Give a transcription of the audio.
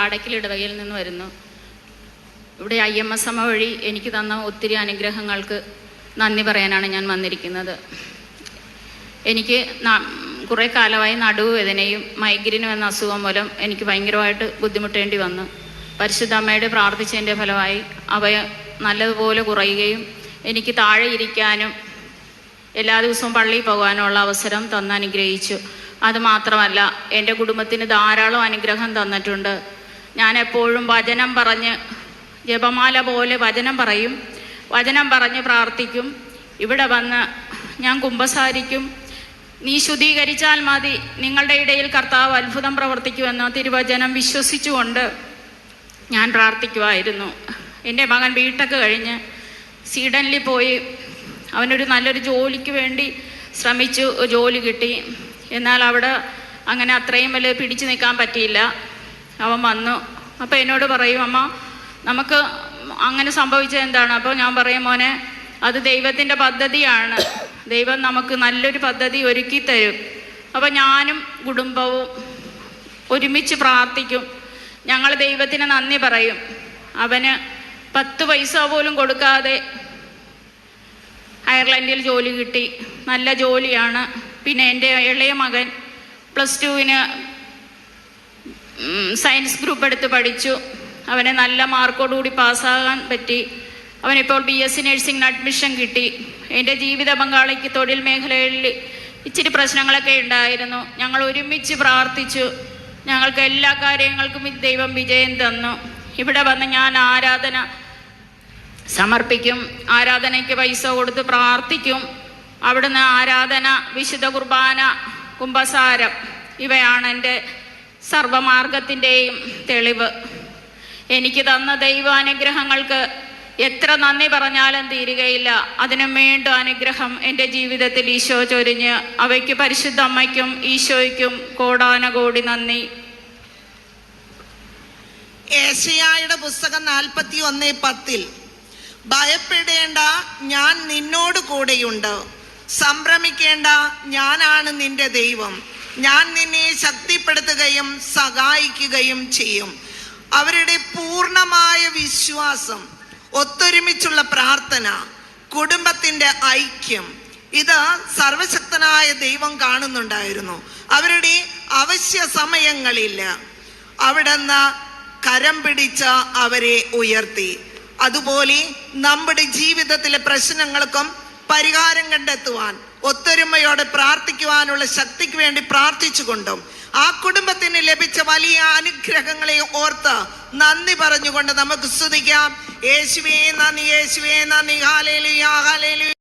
കാടയ്ക്കൽ ഇടവകയിൽ നിന്ന് വരുന്നു. ഇവിടെ IMS സഭ വഴി എനിക്ക് തന്ന ഒത്തിരി അനുഗ്രഹങ്ങൾക്ക് നന്ദി പറയാനാണ് ഞാൻ വന്നിരിക്കുന്നത്. എനിക്ക് കുറേ കാലമായി നടുവേദനയും മൈഗ്രെയിനും എന്ന അസുഖം മൂലം എനിക്ക് ഭയങ്കരമായിട്ട് ബുദ്ധിമുട്ടേണ്ടി വന്നു. പരിശുദ്ധ അമ്മയുടെ പ്രാർത്ഥിച്ചതിൻ്റെ ഫലമായി അവ നല്ലതുപോലെ കുറയുകയും എനിക്ക് താഴെ ഇരിക്കാനും എല്ലാ ദിവസവും പള്ളിയിൽ പോകാനുള്ള അവസരം തന്നനുഗ്രഹിച്ചു. അതുമാത്രമല്ല, എൻ്റെ കുടുംബത്തിന് ധാരാളം അനുഗ്രഹം തന്നിട്ടുണ്ട്. ഞാൻ എപ്പോഴും വചനം പറഞ്ഞ് ജപമാല പോലെ വചനം പറയും, വചനം പറഞ്ഞ് പ്രാർത്ഥിക്കും. ഇവിടെ വന്ന് ഞാൻ കുമ്പസാരിക്കും. നീ ശുദ്ധീകരിച്ചാൽ മതി, നിങ്ങളുടെ ഇടയിൽ കർത്താവ് അത്ഭുതം പ്രവർത്തിക്കുമെന്ന് തിരുവചനം വിശ്വസിച്ചുകൊണ്ട് ഞാൻ പ്രാർത്ഥിക്കുമായിരുന്നു. എൻ്റെ മകൻ B.Tech കഴിഞ്ഞ് സ്വീഡനിൽ പോയി അവനൊരു നല്ലൊരു ജോലിക്ക് വേണ്ടി ശ്രമിച്ചു, ജോലി കിട്ടി. എന്നാൽ അവിടെ അങ്ങനെ അത്രയും വലിയ പിടിച്ചു നിൽക്കാൻ പറ്റിയില്ല. അവൻ വന്നു. അപ്പോൾ എന്നോട് പറയും, അമ്മ നമുക്ക് അങ്ങനെ സംഭവിച്ചത് എന്താണ്? അപ്പോൾ ഞാൻ പറയും, മോനെ അത് ദൈവത്തിൻ്റെ പദ്ധതിയാണ്, ദൈവം നമുക്ക് നല്ലൊരു പദ്ധതി ഒരുക്കി തരും. അപ്പോൾ ഞാനും കുടുംബവും ഒരുമിച്ച് പ്രാർത്ഥിക്കും. ഞങ്ങൾ ദൈവത്തിന് നന്ദി പറയും. അവന് 10 പൈസ പോലും കൊടുക്കാതെ അയർലൻഡിൽ ജോലി കിട്ടി, നല്ല ജോലിയാണ്. പിന്നെ എൻ്റെ ഇളയ മകൻ +2 സയൻസ് ഗ്രൂപ്പ് എടുത്ത് പഠിച്ചു. അവനെ നല്ല മാർക്കോടുകൂടി പാസ്സാകാൻ പറ്റി. അവനിപ്പോൾ BSc നഴ്സിംഗിന് അഡ്മിഷൻ കിട്ടി. എൻ്റെ ജീവിത പങ്കാളിക്ക് തൊഴിൽ മേഖലയിൽ ഇച്ചിരി പ്രശ്നങ്ങളൊക്കെ ഉണ്ടായിരുന്നു. ഞങ്ങൾ ഒരുമിച്ച് പ്രാർത്ഥിച്ചു. ഞങ്ങൾക്ക് എല്ലാ കാര്യങ്ങൾക്കും ദൈവം വിജയം തന്നു. ഇവിടെ വന്ന് ഞാൻ ആരാധന സമർപ്പിക്കും, ആരാധനയ്ക്ക് പൈസ കൊടുത്ത് പ്രാർത്ഥിക്കും. അവിടുന്ന് ആരാധന, വിശുദ്ധ കുർബാന, കുമ്പസാരം ഇവയാണ് എൻ്റെ സർവമാർഗത്തിൻ്റെയും തെളിവ്. എനിക്ക് തന്ന ദൈവാനുഗ്രഹങ്ങൾക്ക് എത്ര നന്ദി പറഞ്ഞാലും തീരുകയില്ല. അതിനും വീണ്ടും അനുഗ്രഹം എൻ്റെ ജീവിതത്തിൽ ഈശോ ചൊരിഞ്ഞ് അവയ്ക്ക് പരിശുദ്ധ അമ്മയ്ക്കും ഈശോയ്ക്കും കോടാനകോടി നന്ദി. ഏശയ്യായുടെ പുസ്തകം 41:10 ഭയപ്പെടേണ്ട, ഞാൻ നിന്നോട് കൂടെയുണ്ട്. സംഭ്രമിക്കേണ്ട, ഞാനാണ് നിന്റെ ദൈവം. ഞാൻ നിന്നെ ശക്തിപ്പെടുത്തുകയും സഹായിക്കുകയും ചെയ്യും. അവരുടെ പൂർണ്ണമായ വിശ്വാസം, ഒത്തൊരുമിച്ചുള്ള പ്രാർത്ഥന, കുടുംബത്തിൻ്റെ ഐക്യം, ഇത് സർവശക്തനായ ദൈവം കാണുന്നുണ്ടായിരുന്നു. അവരുടെ അവശ്യ സമയങ്ങളിൽ അവിടുന്ന് കരം പിടിച്ച് അവരെ ഉയർത്തി. അതുപോലെ നമ്മുടെ ജീവിതത്തിലെ പ്രശ്നങ്ങൾക്കും പരിഹാരം കണ്ടെത്തുവാൻ ഒത്തൊരുമയോടെ പ്രാർത്ഥിക്കുവാനുള്ള ശക്തിക്ക് വേണ്ടി പ്രാർത്ഥിച്ചുകൊണ്ടും ആ കുടുംബത്തിന് ലഭിച്ച വലിയ അനുഗ്രഹങ്ങളെ ഓർത്ത് നന്ദി പറഞ്ഞുകൊണ്ട് നമുക്ക് സ്തുതിക്കാം. യേശുവേ നന്ദി, യേശുവേ നന്ദി. Hallelujah, hallelujah.